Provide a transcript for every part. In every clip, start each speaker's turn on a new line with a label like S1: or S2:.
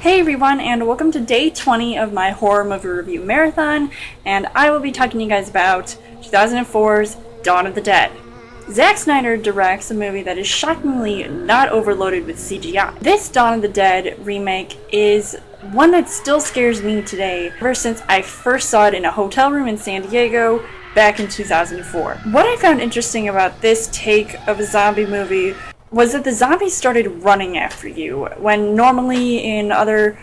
S1: Hey everyone, and welcome to day 20 of my horror movie review marathon, and I will be talking to you guys about 2004's Dawn of the Dead. Zack Snyder directs a movie that is shockingly not overloaded with CGI. This Dawn of the Dead remake is one that still scares me today, ever since I first saw it in a hotel room in San Diego back in 2004. What I found interesting about this take of a zombie movie was that the zombies started running after you, when normally in other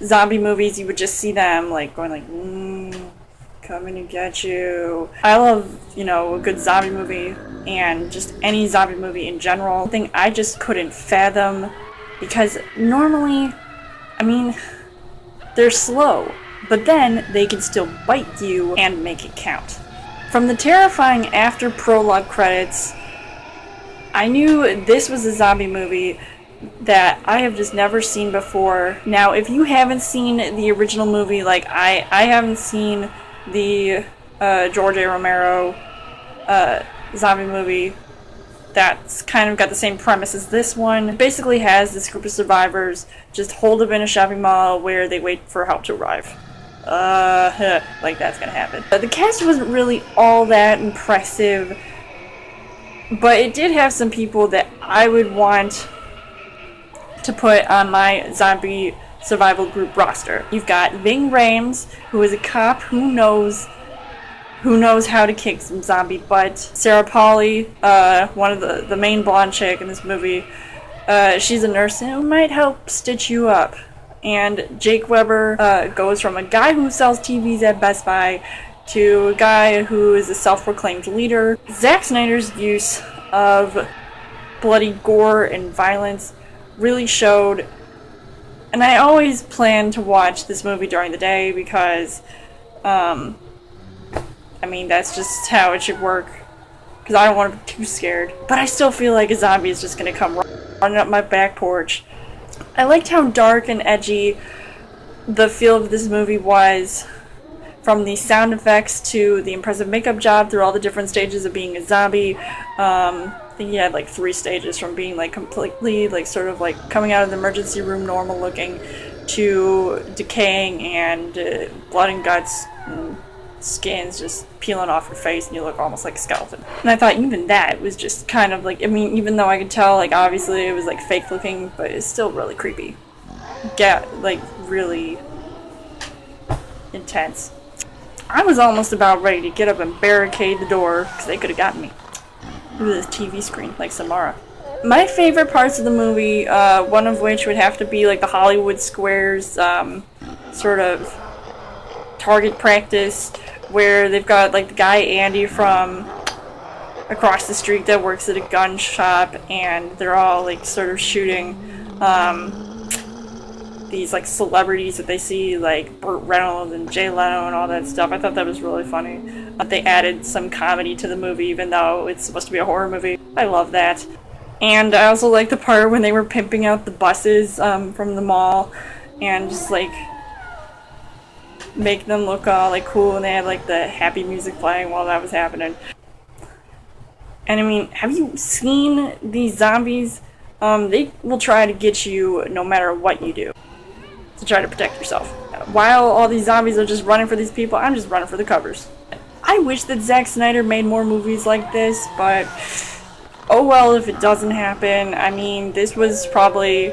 S1: zombie movies you would just see them like going like, coming to get you. I love, a good zombie movie, and just any zombie movie in general. Thing I just couldn't fathom, because normally, they're slow, but then they can still bite you and make it count. From the terrifying after prologue credits, I knew this was a zombie movie that I have just never seen before. Now, if you haven't seen the original movie, like I haven't seen the George A. Romero zombie movie that's kind of got the same premise as this one. It basically has this group of survivors just holed up in a shopping mall where they wait for help to arrive. Like that's gonna happen. But the cast wasn't really all that impressive, but it did have some people that I would want to put on my zombie survival group roster. You've got Ving Rhames, who is a cop who knows how to kick some zombie butt. Sarah Polley, one of the main blonde chick in this movie, she's a nurse who might help stitch you up. And Jake Weber goes from a guy who sells TVs at Best Buy to a guy who is a self-proclaimed leader. Zack Snyder's use of bloody gore and violence really showed, and I always plan to watch this movie during the day because, that's just how it should work, because I don't want to be too scared. But I still feel like a zombie is just going to come running up my back porch. I liked how dark and edgy the feel of this movie was, from the sound effects to the impressive makeup job through all the different stages of being a zombie. I think he had like 3 stages, from being like completely like sort of like coming out of the emergency room normal looking to decaying and blood and guts and skin's just peeling off your face and you look almost like a skeleton. And I thought even that was just kind of like, even though I could tell like obviously it was like fake looking, but it's still really creepy. Yeah, like really intense. I was almost about ready to get up and barricade the door, because they could have gotten me. Look at this TV screen, like Samara. My favorite parts of the movie, one of which would have to be like the Hollywood Squares sort of target practice, where they've got like the guy Andy from across the street that works at a gun shop, and they're all like sort of shooting these like celebrities that they see, like Burt Reynolds and Jay Leno and all that stuff. I thought that was really funny. They added some comedy to the movie, even though it's supposed to be a horror movie. I love that. And I also like the part when they were pimping out the buses from the mall, and just like make them look all like cool, and they had like the happy music playing while that was happening. And have you seen these zombies? They will try to get you no matter what you do, to try to protect yourself. While all these zombies are just running for these people, I'm just running for the covers. I wish that Zack Snyder made more movies like this, but oh well if it doesn't happen. This was probably,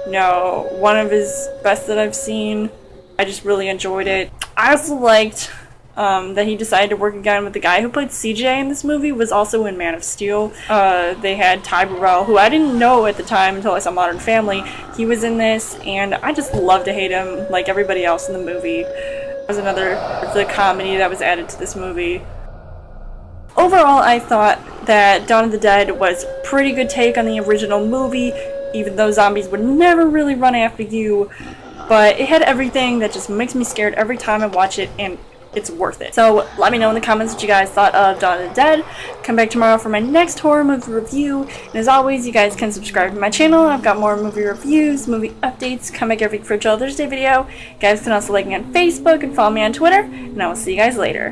S1: one of his best that I've seen. I just really enjoyed it. I also liked that he decided to work again with the guy who played CJ in this movie, was also in Man of Steel. They had Ty Burrell, who I didn't know at the time until I saw Modern Family. He was in this, and I just love to hate him like everybody else in the movie. There was another the comedy that was added to this movie. Overall, I thought that Dawn of the Dead was a pretty good take on the original movie, even though zombies would never really run after you. But it had everything that just makes me scared every time I watch it, and it's worth it. So let me know in the comments what you guys thought of Dawn of the Dead. Come back tomorrow for my next horror movie review. And as always, you guys can subscribe to my channel. I've got more movie reviews, movie updates, come back every week for a Chill Thursday video. You guys can also like me on Facebook and follow me on Twitter. And I will see you guys later.